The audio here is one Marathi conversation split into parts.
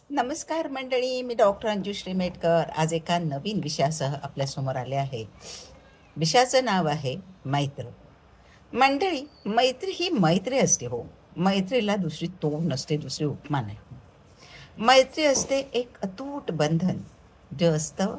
नमस्कार मंडळी, मी डॉक्टर अंजुश्री मेटकर आज एका नवीन विषयासह आपल्यासमोर आले आहे. विषयाचं नाव आहे मैत्र. मंडळी, मैत्री ही मैत्री असते. हो, मैत्रीला दुसरी तोड नसते, दुसरी उपमा नाही. मैत्री असते एक अतूट बंधन, जे असतं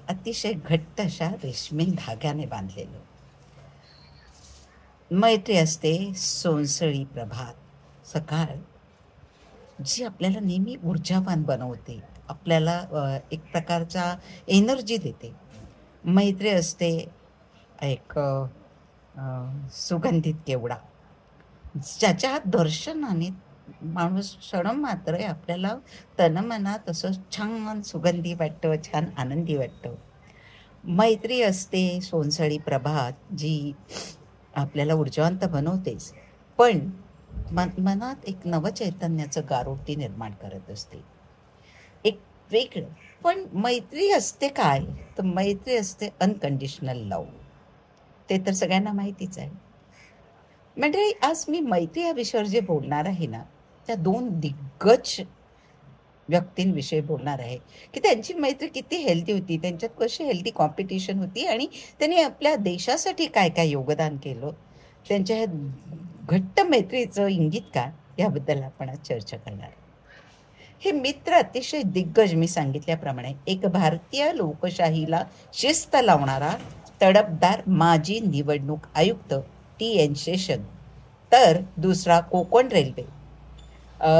अतिशय घट्ट अशा रेशमी धाग्याने बांधलेलं. मैत्री असते सोनसळी प्रभात सकाळ, जी आपल्याला नेहमी ऊर्जावान बनवते, आपल्याला एक प्रकारचा एनर्जी देते. मैत्री असते एक सुगंधित केवडा, ज्याच्या दर्शनाने माणूस क्षणमात्र आपल्याला तनमनात असं छान सुगंधी वाटतं, छान आनंदी वाटतं. मैत्री असते सोनसळी प्रभात, जी आपल्याला ऊर्जावंत बनवतेच, पण मनात एक नवचैतन्याचं गारोटी निर्माण करत असते, एक वेगळं. पण मैत्री असते काय, तर मैत्री असते अनकंडिशनल लव. ते तर सगळ्यांना माहितीच आहे. म्हणजे आज मी मैत्री या विषयावर जे बोलणार आहे ना, त्या दोन दिग्गज व्यक्तींविषयी बोलणार आहे की त्यांची मैत्री किती हेल्दी होती, त्यांच्यात कशी हेल्दी कॉम्पिटिशन होती आणि त्यांनी आपल्या देशासाठी काय काय योगदान केलं, त्यांच्या ह्या घट्ट मैत्रीचं इंगित काय, याबद्दल आपण आज चर्चा करणार. हे मित्र अतिशय दिग्गज, मी सांगितल्याप्रमाणे एक भारतीय लोकशाहीला शिस्त लावणारा तडफदार माजी निवडणूक आयुक्त TN शेषन, तर दुसरा कोकण रेल्वे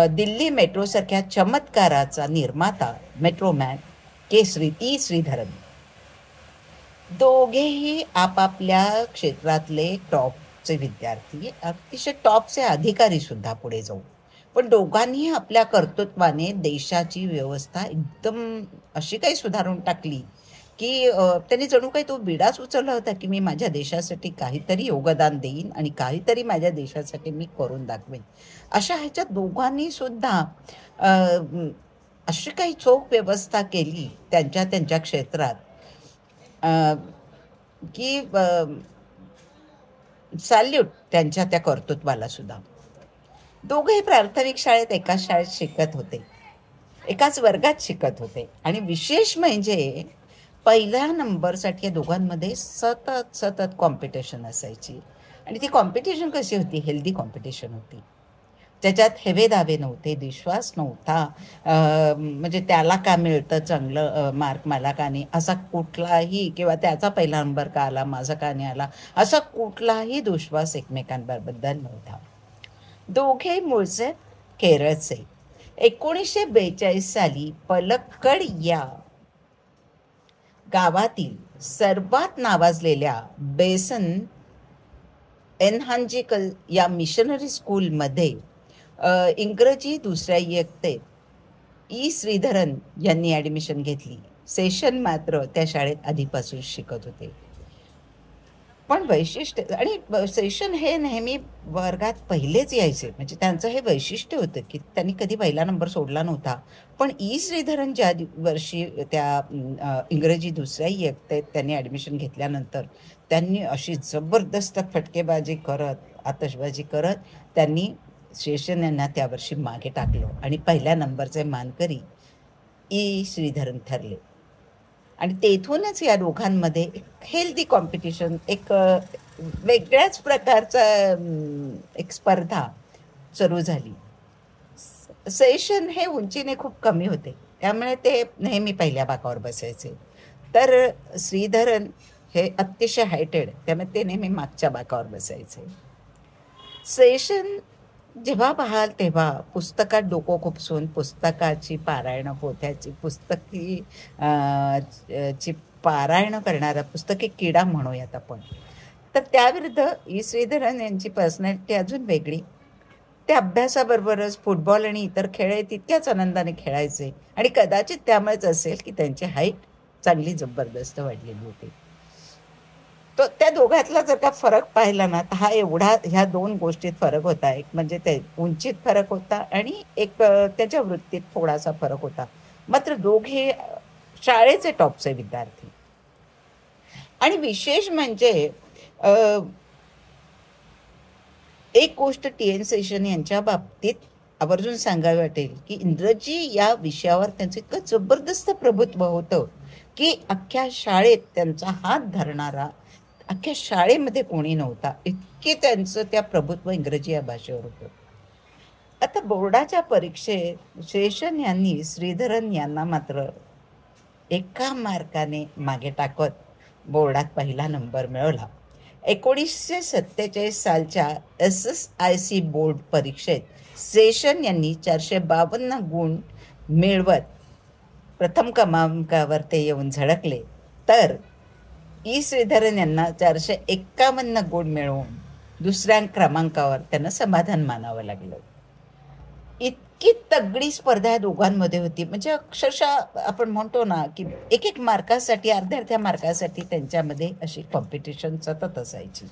दिल्ली मेट्रोसारख्या चमत्काराचा निर्माता मेट्रोमॅन श्रीधरन. दोघेही आपापल्या क्षेत्रातले टॉपचे विद्यार्थी, अतिशय टॉपचे अधिकारी सुद्धा पुढे जाऊ. पण दोघांनी आपल्या कर्तृत्वाने देशाची व्यवस्था एकदम अशी काही सुधारून टाकली की त्यांनी जणू काही तो बिडाच उचलला होता की मी माझ्या देशासाठी काहीतरी योगदान देईन आणि काहीतरी माझ्या देशासाठी मी करून दाखवेन. अशा ह्याच्या दोघांनी सुद्धा अशी काही चोख व्यवस्था केली त्यांच्या त्यांच्या क्षेत्रात की सॅल्यूट त्यांच्या त्या कर्तृत्वाला सुद्धा. दोघेही प्राथमिक शाळेत एकाच शाळेत शिकत होते, एकाच वर्गात शिकत होते आणि विशेष म्हणजे पहिल्या नंबरसाठी या दोघांमध्ये सतत सतत कॉम्पिटिशन असायची. आणि ती कॉम्पिटिशन कशी होती, हेल्दी कॉम्पिटिशन होती, ज्याच्यात हेवे दावे नव्हते, विश्वास नव्हता. म्हणजे त्याला का मिळतं चांगलं मार्क, मला का नाही, असा कुठलाही, किंवा त्याचा पहिला नंबर का आला, माझा का नाही आला, असा कुठलाही दुश्वास एकमेकांबद्दल नव्हता. दोघे मूळचे केरळचे. 1942 साली पलक्कड या गावातील सर्वात नावाजलेल्या बेसन एनहांजिकल या मिशनरी स्कूलमध्ये इंग्रजी दुसऱ्या इयत्तेत श्रीधरन यांनी ॲडमिशन घेतली. शेषन मात्र त्या शाळेत आधीपासून शिकत होते. पण वैशिष्ट्य, आणि शेषन हे नेहमी वर्गात पहिलेच यायचे, म्हणजे त्यांचं हे वैशिष्ट्य होतं की त्यांनी कधी पहिला नंबर सोडला नव्हता. पण श्रीधरन ज्या वर्षी त्या इंग्रजी दुसऱ्या इयत्तेत त्यांनी ॲडमिशन घेतल्यानंतर त्यांनी अशी जबरदस्त फटकेबाजी करत, आतषबाजी करत त्यांनी शेषन यांना त्या वर्षी मागे टाकलं आणि पहिल्या नंबरचे मानकरी श्रीधरन ठरले. आणि तेथूनच या दोघांमध्ये एक हेल्दी कॉम्पिटिशन, एक वेगळ्याच प्रकारचा एक स्पर्धा सुरू झाली. शेषन हे उंचीने खूप कमी होते, त्यामुळे ते नेहमी पहिल्या बाकावर बसायचे, तर श्रीधरन हे अतिशय हायटेड, त्यामुळे ते नेहमी मागच्या बाकावर बसायचे. शेषन जेव्हा पाहाल तेव्हा पुस्तकात डोकं खुपसून पुस्तकाची पारायणं, पोथ्याची पुस्तकी ची पारायणं करणारा पुस्तकी किडा म्हणूयात आपण. तर त्याविरुद्ध श्रीधरन यांची पर्सनॅलिटी अजून वेगळी. ते अभ्यासाबरोबरच फुटबॉल आणि इतर खेळ तितक्याच आनंदाने खेळायचे आणि कदाचित त्यामुळेच असेल की त्यांची हाईट चांगली जबरदस्त वाढलेली होती. तो त्या दोघातला जर का फरक पाहिला ना, तर हा एवढा, ह्या दोन गोष्टीत फरक होता. एक म्हणजे ते उंचीत फरक होता आणि एक त्याच्या वृत्तीत थोडासा फरक होता. मात्र दोघे शाळेचे टॉपचे विद्यार्थी. आणि विशेष म्हणजे एक गोष्ट TN शेषन यांच्या बाबतीत आवर्जून सांगावे वाटेल की इंग्रजी या विषयावर त्यांचं इतकं जबरदस्त प्रभुत्व होतं की अख्ख्या शाळेत त्यांचा हात धरणारा अख्ख्या शाळेमध्ये कोणी नव्हता, इतके त्यांचं त्या प्रभुत्व इंग्रजी या भाषेवर होतं. आता बोर्डाच्या परीक्षेत शेषन यांनी श्रीधरन यांना मात्र एका मार्काने मागे टाकत बोर्डात पहिला नंबर मिळवला. 1947 सालच्या SSIC बोर्ड परीक्षेत शेषन यांनी 452 गुण मिळवत प्रथम क्रमांकावर ते येऊन झळकले, तर श्रीधरन यांना 451 गुण मिळवून दुसऱ्या क्रमांकावर त्यांना समाधान मानावं लागलं. इतकी तगडी स्पर्धा या दोघांमध्ये होती, म्हणजे अक्षरशः आपण म्हणतो ना की एक एक मार्कासाठी, अर्ध्या मार्कासाठी त्यांच्यामध्ये अशी कॉम्पिटिशन सतत असायची.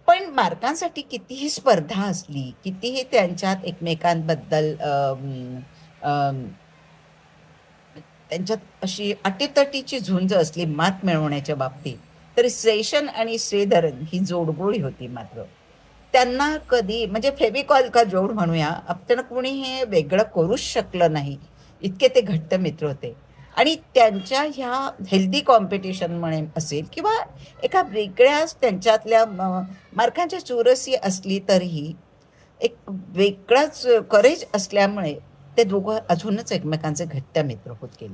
पण मार्कांसाठी कितीही स्पर्धा असली, कितीही त्यांच्यात एकमेकांबद्दल त्यांच्यात अशी अटीतटीची झुंज असली मात मिळवण्याच्या बाबतीत, तरी शेषन आणि श्रीधरन ही जोडगोळी होती. मात्र त्यांना कधी म्हणजे फेविकॉल का जोड म्हणूया, आपल्याला कोणी हे वेगळं करूच शकलं नाही, इतके ते घट्ट मित्र होते. आणि त्यांच्या ह्या हेल्दी कॉम्पिटिशन म्हणे असेल किंवा एका वेगळ्याच त्यांच्यातल्या मार्कांची चुरसी असली तरीही एक वेगळाच करेज असल्यामुळे ते दोघं अजूनच एकमेकांचे घट्ट मित्र होत गेले.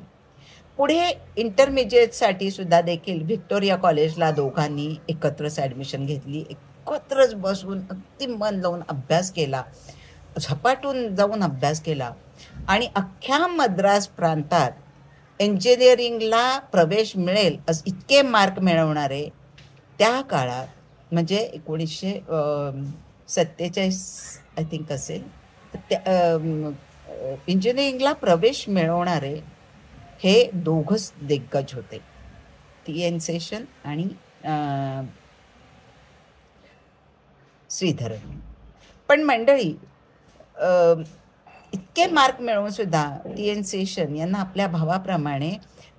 पुढे इंटरमिजिएटसाठी सुद्धा देखील व्हिक्टोरिया कॉलेजला दोघांनी एकत्रच ॲडमिशन घेतली. एकत्रच बसून अगदी मन लावून अभ्यास केला, झपाटून जाऊन अभ्यास केला आणि अख्ख्या मद्रास प्रांतात इंजिनिअरिंगला प्रवेश मिळेल असं इतके मार्क मिळवणारे त्या काळात, म्हणजे 1947 आय थिंक असेल, इंजिनिअरिंगला प्रवेश मिळवणारे हे दोघंच दिग्गज होते, TN शेषन आणि श्रीधरन. पण मंडळी, इतके मार्क मिळवून सुद्धा TN शेषन यांना आपल्या भावाप्रमाणे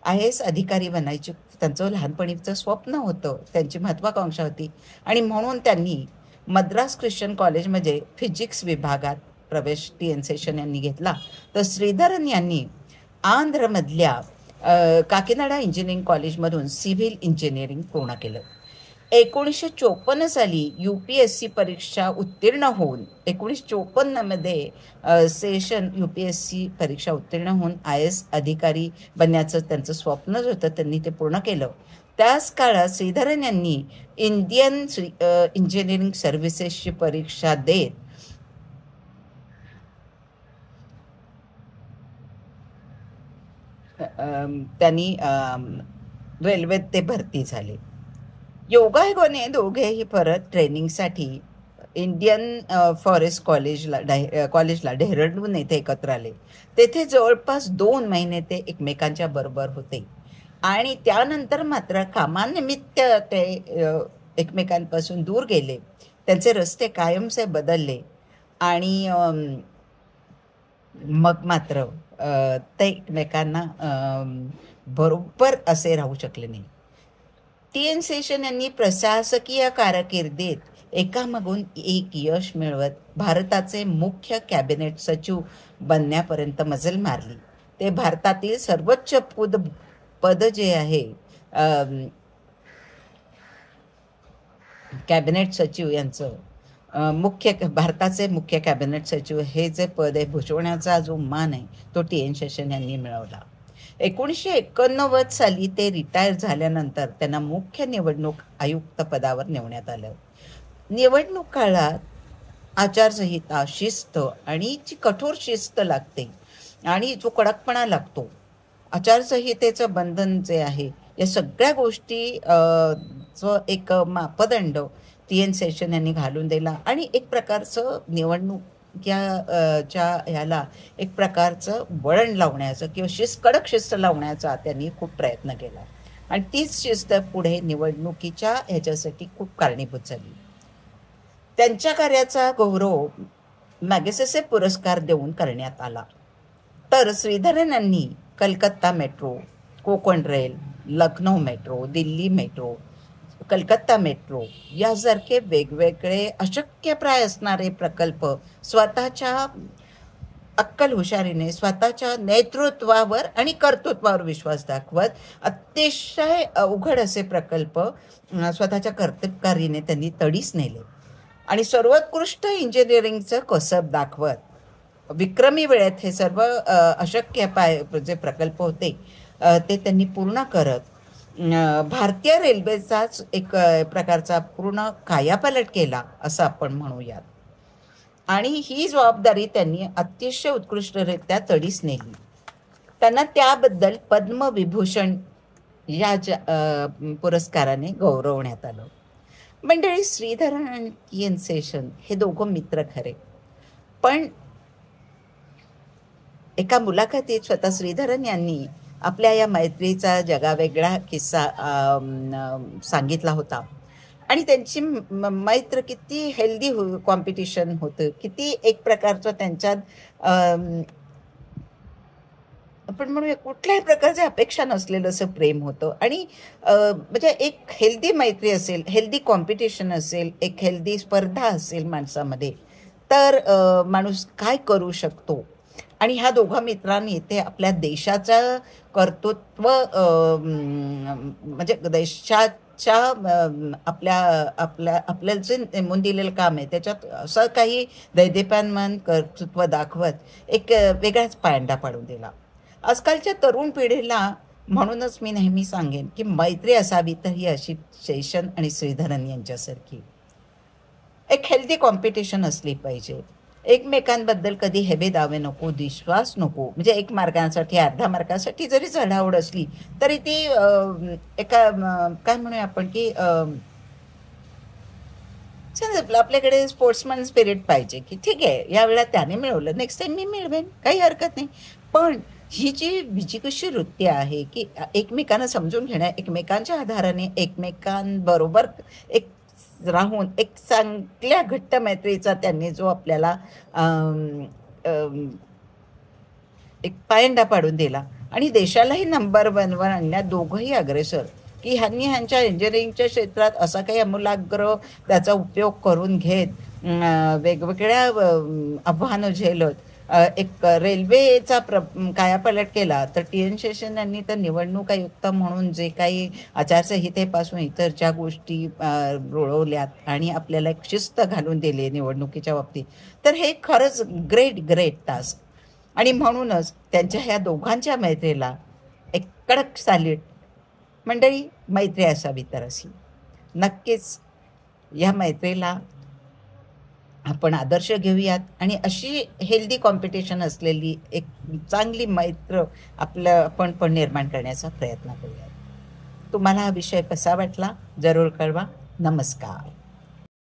IAS अधिकारी बनायचे त्यांचं लहानपणीचं स्वप्न होतं, त्यांची महत्वाकांक्षा होती. आणि म्हणून त्यांनी मद्रास ख्रिश्चन कॉलेजमध्ये फिजिक्स विभागात प्रवेश TN शेषन यांनी घेतला, तर श्रीधरन यांनी आंध्रमधल्या काकीनाडा इंजिनिअरिंग कॉलेजमधून सिव्हिल इंजिनिअरिंग पूर्ण केलं. 1954 साली UPSC परीक्षा उत्तीर्ण होऊन 1954 शेषन UPSC परीक्षा उत्तीर्ण होऊन IAS अधिकारी बनण्याचं त्यांचं स्वप्नच होतं, त्यांनी ते पूर्ण केलं. त्याच काळात श्रीधरन यांनी इंडियन इंजिनिअरिंग सर्व्हिसेसची परीक्षा देत त्यांनी रेल्वेत ते भरती झाले. योगायोगाने दोघेही परत ट्रेनिंगसाठी इंडियन फॉरेस्ट कॉलेजला डेहराडून येथे एकत्र आले. तेथे जवळपास 2 महिने ते एकमेकांच्या बरोबर होते आणि त्यानंतर मात्र कामानिमित्त ते एकमेकांपासून दूर गेले. त्यांचे रस्ते कायमचे बदलले आणि मग मात्र ते एकमेकांना बरोबर असे राहू शकले नाही. TN शेषन यांनी प्रशासकीय कारकिर्दीत एकामागून एक यश मिळवत भारताचे मुख्य कॅबिनेट सचिव बनण्यापर्यंत मजल मारली. ते भारतातील सर्वोच्च पद जे आहे कॅबिनेट सचिव यांचं, भारताचे मुख्य कॅबिनेट सचिव हे जे पद आहे भूषवण्याचा जो मान आहे तो TN शेषन यांनी मिळवला. 1989 साली ते रिटायर झाल्यानंतर त्यांना मुख्य निवडणूक आयुक्त पदावर नेमण्यात आलं. निवडणूक काळात आचारसंहिता, शिस्त आणि जी कठोर शिस्त लागते आणि जो कडकपणा लागतो, आचारसंहितेचं बंधन जे आहे, या सगळ्या गोष्टी एक मापदंड TN शेषन यांनी घालून दिला आणि एक प्रकारचं निवडणूक ह्याला एक प्रकारचं वळण लावण्याचं किंवा कडक शिस्त लावण्याचा त्यांनी खूप प्रयत्न केला आणि तीच शिस्त पुढे निवडणुकीच्या ह्याच्यासाठी खूप कारणीभूत झाली. त्यांच्या कार्याचा गौरव मॅगसेसे पुरस्कार देऊन करण्यात आला. तर श्रीधरन यांनी Calcutta metro, Konkan rail, Lucknow metro, Delhi metro, Calcutta metro यासारखे वेगवेगळे अशक्यप्राय असणारे प्रकल्प स्वतःच्या अक्कल हुशारीने, स्वतःच्या नेतृत्वावर आणि कर्तृत्वावर विश्वास दाखवत अतिशय अवघड असे प्रकल्प स्वतःच्या कर्तबगारीने त्यांनी तडीस नेले आणि सर्वोत्कृष्ट इंजिनिअरिंगचं कसब दाखवत विक्रमी वेळेत हे सर्व अशक्य जे प्रकल्प होते ते त्यांनी पूर्ण करत भारतीय रेल्वेचाच एक प्रकारचा पूर्ण कायापालट केला असं आपण म्हणूयात. आणि ही जबाबदारी त्यांनी अतिशय उत्कृष्टरित्या तडीस नेली. त्यांना त्याबद्दल पद्मविभूषण या पुरस्काराने गौरवण्यात आलं. मंडळी, श्रीधरन आणि टी.एन. शेषन हे दोघं मित्र खरे, पण एका मुलाखतीत स्वतः श्रीधरन यांनी आपल्या या मैत्रीचा जगावेगळा किस्सा सांगितला होता आणि त्यांची मैत्र किती हेल्दी कॉम्पिटिशन होतं, किती एक प्रकारचं त्यांच्यात आपण म्हणूया कुठल्याही प्रकारची अपेक्षा नसलेलं असं प्रेम होतं आणि म्हणजे एक हेल्दी मैत्री असेल, हेल्दी कॉम्पिटिशन असेल, एक हेल्दी स्पर्धा असेल माणसामध्ये, तर माणूस काय करू शकतो. आणि ह्या दोघा मित्रांनी ते आपल्या देशाचं कर्तृत्व म्हणजे देशाच्या आपल्याला जे नेमून दिलेलं काम आहे त्याच्यात असं काही दैदिप्यमान कर्तृत्व दाखवत एक वेगळाच पायंडा पाडून दिला. आजकालच्या तरुण पिढीला म्हणूनच मी नेहमी सांगेन की मैत्री असावी तर ही अशी शेषन आणि श्रीधरन यांच्यासारखी एक हेल्दी कॉम्पिटिशन असली पाहिजे. एकमेकांबद्दल कधी हेवे दावे नको, विश्वास नको. म्हणजे एक मार्कांसाठी, अर्ध्या मार्कासाठी जरी चढावड असली तरी ती एका काय म्हणूया आपण की आपल्याकडे स्पोर्ट्समन स्पिरिट पाहिजे की ठीक आहे या वेळा त्याने मिळवलं, नेक्स्ट टाइम मी मिळवेन, काही हरकत नाही. पण ही जी कशी वृत्ती आहे की एकमेकांना समजून घेणं, एकमेकांच्या आधाराने एकमेकांबरोबर एक राहून एक चांगल्या घट्ट मैत्रीचा त्यांनी जो आपल्याला एक पायंडा पाडून दिला आणि देशालाही नंबर 1वर आणण्यात दोघंही अग्रेसर की ह्यांच्या इंजिनिअरिंगच्या क्षेत्रात असा काही आमूलाग्र त्याचा उपयोग करून घेत वेगवेगळ्या आव्हानं झेलत एक रेल्वेचा कायापालट केला. तर टी.एन. शेषन यांनी तर निवडणूक आयुक्त म्हणून जे काही आचारसंहितेपासून इतर ज्या गोष्टी रुळवल्यात आणि आपल्याला एक शिस्त घालून दिली निवडणुकीच्या बाबतीत, तर हे खरंच ग्रेट टास्क. आणि म्हणूनच त्यांच्या ह्या दोघांच्या मैत्रीला एक कडक सॅल्यूट. मंडळी, मैत्री असावी तर अशी नक्कीच या मैत्रीला आपण आदर्श घेऊयात आणि अशी हेल्दी कॉम्पिटिशन असलेली एक चांगली मैत्र आपण पण निर्माण करण्याचा प्रयत्न करूयात. तुम्हाला हा विषय कसा वाटला जरूर कळवा. नमस्कार.